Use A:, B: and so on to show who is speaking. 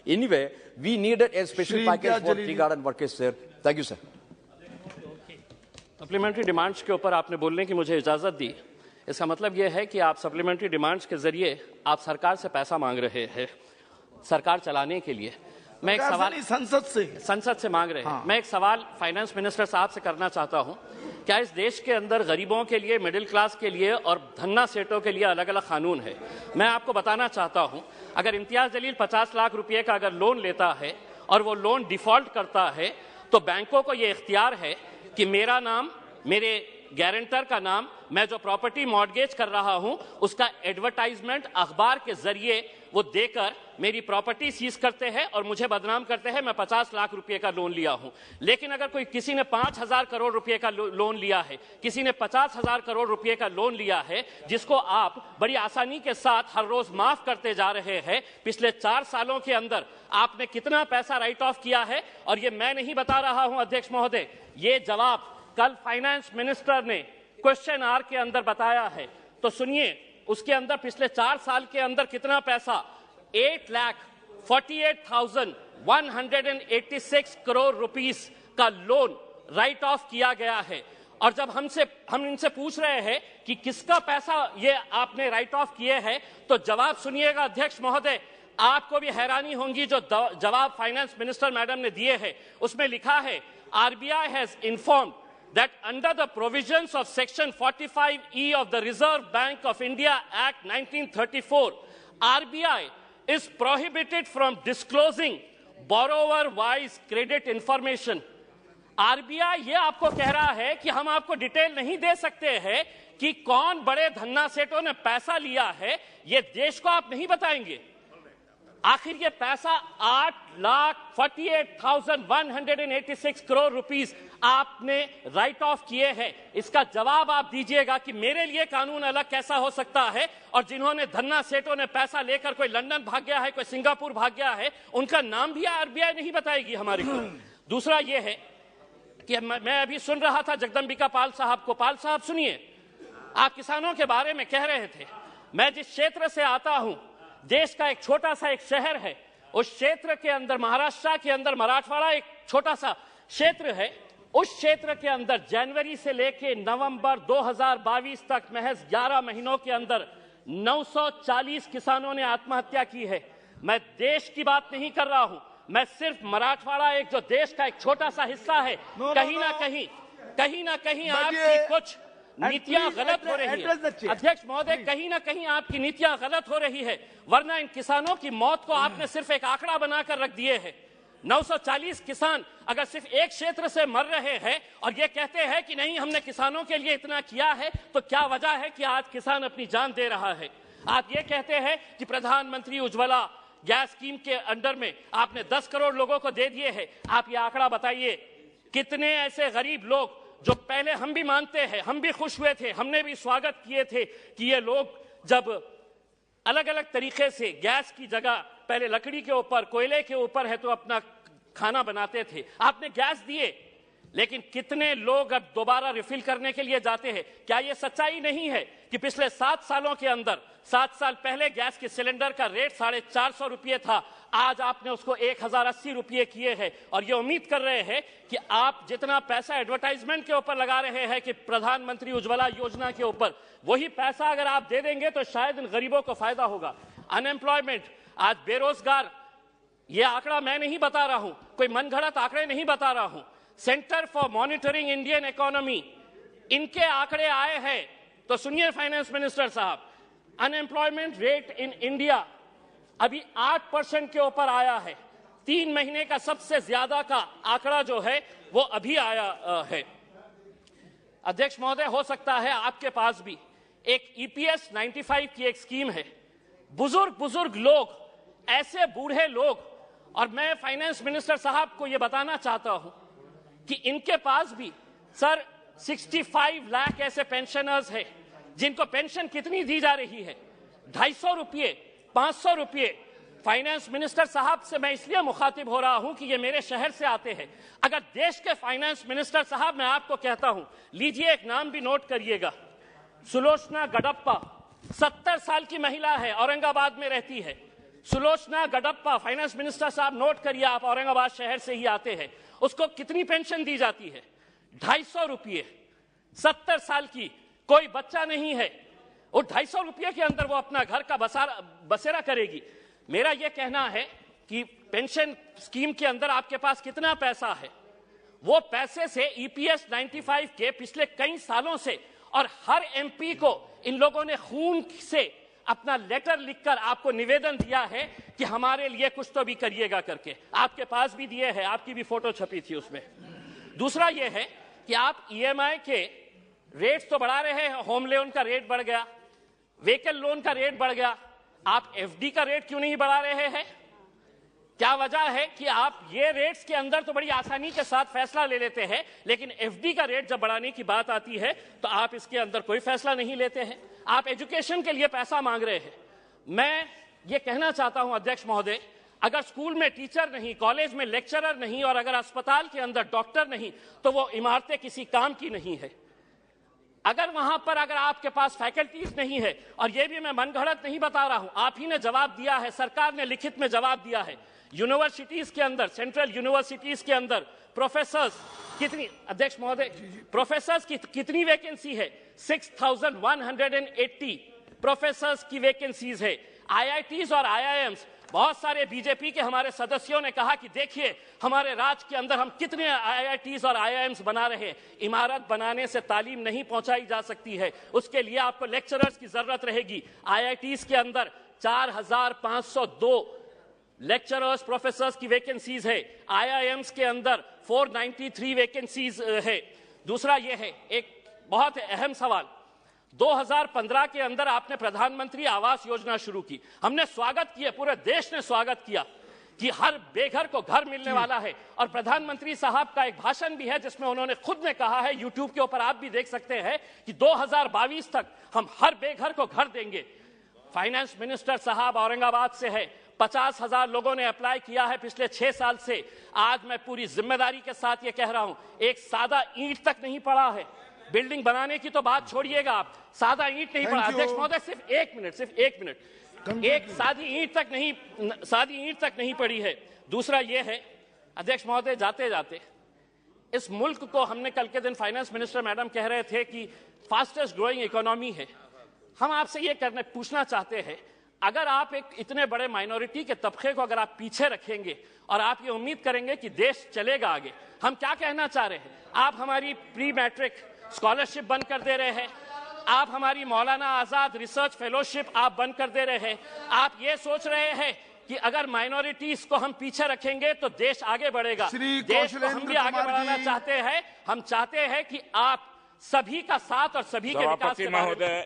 A: Anyway, we needed a special package for tea garden workers, sir. Thank you, sir.
B: Supplementary demands के ऊपर आपने बोलने की मुझे इजाजत दी, इसका मतलब यह है कि आप सप्लीमेंट्री डिमांड्स के जरिए आप सरकार से पैसा मांग रहे हैं सरकार चलाने के लिए। मैं एक सवाल संसद से मांग रहे हैं। मैं एक सवाल फाइनेंस मिनिस्टर साहब से करना चाहता हूं, क्या इस देश के अंदर गरीबों के लिए, मिडिल क्लास के लिए और धन्ना सेठों के लिए अलग अलग कानून है? मैं आपको बताना चाहता हूं, अगर इम्तियाज जलील 50 लाख रुपए का अगर लोन लेता है और वो लोन डिफॉल्ट करता है तो बैंकों को ये इख्तियार है कि मेरा नाम, मेरे गारंटर का नाम, मैं जो प्रॉपर्टी मॉर्गेज कर रहा हूं उसका एडवर्टाइजमेंट अखबार के जरिए वो देकर मेरी प्रॉपर्टी सीज करते हैं और मुझे बदनाम करते हैं मैं 50 लाख रुपए का लोन लिया हूं। लेकिन अगर कोई किसी ने 5,000 करोड़ रुपए का लोन लिया है, किसी ने 50,000 करोड़ रुपए का लोन लिया है, जिसको आप बड़ी आसानी के साथ हर रोज माफ करते जा रहे हैं, पिछले 4 सालों के अंदर आपने कितना पैसा राइट ऑफ किया है? और ये मैं नहीं बता रहा हूं अध्यक्ष महोदय, ये जवाब कल फाइनेंस मिनिस्टर ने क्वेश्चन आवर के अंदर बताया है। तो सुनिए, उसके अंदर पिछले 4 साल के अंदर कितना पैसा, 8,48,186 करोड़ रुपीस का लोन राइट ऑफ किया गया है। और जब हम इनसे पूछ रहे हैं कि किसका पैसा ये आपने राइट ऑफ किए हैं, तो जवाब सुनिएगा अध्यक्ष महोदय, आपको भी हैरानी होगी जो जवाब फाइनेंस मिनिस्टर मैडम ने दिए हैं। उसमें लिखा है, RBI has informed that under the provisions of Section 45E of the Reserve Bank of India Act 1934, RBI is prohibited from disclosing borrower-wise credit information. RBI ये आपको कह रहा है कि हम आपको डिटेल नहीं दे सकते हैं कि कौन बड़े धन्ना सेठों ने पैसा लिया है, ये देश को आप नहीं बताएंगे। आखिर ये पैसा 8,48,186 करोड़ रुपीस आपने राइट ऑफ किए हैं, इसका जवाब आप दीजिएगा कि मेरे लिए कानून अलग कैसा हो सकता है और जिन्होंने धन्ना सेठों ने पैसा लेकर कोई लंदन भाग गया है, कोई सिंगापुर भाग गया है, उनका नाम भी RBI नहीं बताएगी हमारे को। दूसरा ये है कि मैं अभी सुन रहा था जगदम्बिका पाल साहब को। पाल साहब सुनिए, आप किसानों के बारे में कह रहे थे, मैं जिस क्षेत्र से आता हूं, देश का एक छोटा सा एक शहर है, उस क्षेत्र के अंदर महाराष्ट्र के अंदर मराठवाड़ा एक छोटा सा क्षेत्र है, उस क्षेत्र के अंदर जनवरी से लेकर नवंबर 2022 तक महज 11 महीनों के अंदर 940 किसानों ने आत्महत्या की है। मैं देश की बात नहीं कर रहा हूं, मैं सिर्फ मराठवाड़ा एक जो देश का एक छोटा सा हिस्सा है, कहीं ना कहीं आपकी कुछ नीतियां गलत हो रही है अध्यक्ष महोदय, कहीं ना कहीं आपकी नीतियां गलत हो रही है, वरना इन किसानों की मौत को आपने सिर्फ एक आंकड़ा बनाकर रख दिए हैं। 940 किसान अगर सिर्फ एक क्षेत्र से मर रहे हैं और ये कहते हैं कि नहीं हमने किसानों के लिए इतना किया है, तो क्या वजह है कि आज किसान अपनी जान दे रहा है? आप ये कहते हैं कि प्रधानमंत्री उज्ज्वला गैस स्कीम के अंडर में आपने 10 करोड़ लोगों को दे दिए हैं। आप ये आंकड़ा बताइए, कितने ऐसे गरीब लोग जो पहले हम भी मानते हैं, हम भी खुश हुए थे, हमने भी स्वागत किए थे कि ये लोग जब अलग अलग तरीके से गैस की जगह पहले लकड़ी के ऊपर, कोयले के ऊपर है तो अपना खाना बनाते थे, आपने गैस दिए, लेकिन कितने लोग अब दोबारा रिफिल करने के लिए जाते हैं? क्या यह सच्चाई नहीं है कि पिछले 7 सालों के अंदर, 7 साल पहले गैस के सिलेंडर का रेट 450 रुपये था, आज आपने उसको 1080 रुपये किए हैं और ये उम्मीद कर रहे हैं कि आप जितना पैसा एडवर्टाइजमेंट के ऊपर लगा रहे हैं कि प्रधानमंत्री उज्ज्वला योजना के ऊपर, वही पैसा अगर आप दे देंगे तो शायद इन गरीबों को फायदा होगा। अनएम्प्लॉयमेंट, आज बेरोजगार, ये आंकड़ा मैं नहीं बता रहा हूं, कोई मनगढ़ंत आंकड़े नहीं बता रहा हूं, centre for monitoring Indian economy, इनके आंकड़े आए हैं। तो सुनिए फाइनेंस मिनिस्टर साहब, अनएम्प्लॉयमेंट रेट इन इंडिया अभी 8% के ऊपर आया है। 3 महीने का सबसे ज्यादा का आंकड़ा जो है वो अभी आया है। अध्यक्ष महोदय, हो सकता है आपके पास भी एक EPS 95 की एक स्कीम है। बुजुर्ग लोग, ऐसे बूढ़े लोग, और मैं फाइनेंस मिनिस्टर साहब को यह बताना चाहता हूं कि इनके पास भी सर 65 लाख ऐसे पेंशनर्स हैं जिनको पेंशन कितनी दी जा रही है, 250 रुपये, 500 रुपये। फाइनेंस मिनिस्टर साहब से मैं इसलिए मुखातिब हो रहा हूं कि ये मेरे शहर से आते हैं। अगर देश के फाइनेंस मिनिस्टर साहब, मैं आपको कहता हूं, लीजिए एक नाम भी नोट करिएगा, सुलोचना गडप्पा, 70 साल की महिला है, औरंगाबाद में रहती है। सुलोचना गडप्पा, फाइनेंस मिनिस्टर साहब नोट करिए, आप औरंगाबाद शहर से ही आते हैं, उसको कितनी पेंशन दी जाती है? 250 रुपये। 70 साल की, कोई बच्चा नहीं है, और 250 रुपये के अंदर वो अपना घर का बसेरा करेगी। मेरा ये कहना है कि पेंशन स्कीम के अंदर आपके पास कितना पैसा है, वो पैसे से EPS 95 के पिछले कई सालों से, और हर MP को इन लोगों ने खून से अपना लेटर लिखकर आपको निवेदन दिया है कि हमारे लिए कुछ तो भी करिएगा करके, आपके पास भी दिए हैं, आपकी भी फोटो छपी थी उसमें। दूसरा ये है कि आप EMI के रेट्स तो बढ़ा रहे हैं, होम लोन का रेट बढ़ गया, व्हीकल लोन का रेट बढ़ गया, आप FD का रेट क्यों नहीं बढ़ा रहे हैं? क्या वजह है कि आप ये रेट्स के अंदर तो बड़ी आसानी के साथ फैसला ले लेते हैं, लेकिन FD का रेट जब बढ़ाने की बात आती है तो आप इसके अंदर कोई फैसला नहीं लेते हैं। आप एजुकेशन के लिए पैसा मांग रहे हैं। मैं ये कहना चाहता हूं अध्यक्ष महोदय, अगर स्कूल में टीचर नहीं, कॉलेज में लेक्चरर नहीं, और अगर अस्पताल के अंदर डॉक्टर नहीं, तो वो इमारतें किसी काम की नहीं है। अगर वहां पर अगर आपके पास फैकल्टीज नहीं है, और ये भी मैं मनगढ़ंत नहीं बता रहा हूं, आप ही ने जवाब दिया है, सरकार ने लिखित में जवाब दिया है, यूनिवर्सिटीज के अंदर, सेंट्रल यूनिवर्सिटीज के अंदर प्रोफेसर्स कितनी, अध्यक्ष महोदय, प्रोफेसर्स की कितनी वैकेंसी है? 6180 प्रोफेसर्स की वैकेंसीज है। IITs और IIMs, बहुत सारे बीजेपी के हमारे सदस्यों ने कहा कि देखिए हमारे राज्य के अंदर हम कितने IITs और IIMs बना रहे हैं। इमारत बनाने से तालीम नहीं पहुंचाई जा सकती है, उसके लिए आपको लेक्चरर्स की जरूरत रहेगी। IITs के अंदर 4502 लेक्चरर्स प्रोफेसर्स की वैकेंसीज है, IIMs के अंदर 493 वैकेंसीज है। दूसरा ये है, एक बहुत अहम सवाल, 2015 के अंदर आपने प्रधानमंत्री आवास योजना शुरू की, हमने स्वागत किया, पूरे देश ने स्वागत किया कि हर बेघर को घर मिलने वाला है, और प्रधानमंत्री साहब का एक भाषण भी है जिसमें उन्होंने खुद ने कहा है, YouTube के ऊपर आप भी देख सकते हैं, कि 2022 तक हम हर बेघर को घर देंगे। फाइनेंस मिनिस्टर साहब औरंगाबाद से है, 50,000 लोगों ने अप्लाई किया है पिछले 6 साल से। आज मैं पूरी जिम्मेदारी के साथ ये कह रहा हूं, एक सादा ईंट तक नहीं पड़ा है। बिल्डिंग बनाने की तो बात छोड़िएगा आप, सादा ईंट नहीं पड़ा। अध्यक्ष महोदय सिर्फ एक मिनट, एक सादी ईंट तक नहीं पड़ी है। दूसरा ये है अध्यक्ष महोदय, जाते जाते इस मुल्क को, हमने कल के दिन फाइनेंस मिनिस्टर मैडम कह रहे थे कि फास्टेस्ट ग्रोइंग इकोनॉमी है, हम आपसे ये पूछना चाहते हैं, अगर आप एक इतने बड़े माइनॉरिटी के तबके को अगर आप पीछे रखेंगे और आप ये उम्मीद करेंगे कि देश चलेगा आगे, हम क्या कहना चाह रहे हैं? आप हमारी प्री मैट्रिक स्कॉलरशिप बंद कर दे रहे हैं, आप हमारी मौलाना आजाद रिसर्च फेलोशिप आप बंद कर दे रहे हैं, आप ये सोच रहे हैं कि अगर माइनॉरिटीज को हम पीछे रखेंगे तो देश आगे बढ़ेगा। देश को हम भी आगे बढ़ाना चाहते हैं, हम चाहते हैं कि आप सभी का साथ और सभी के विकास के बारे में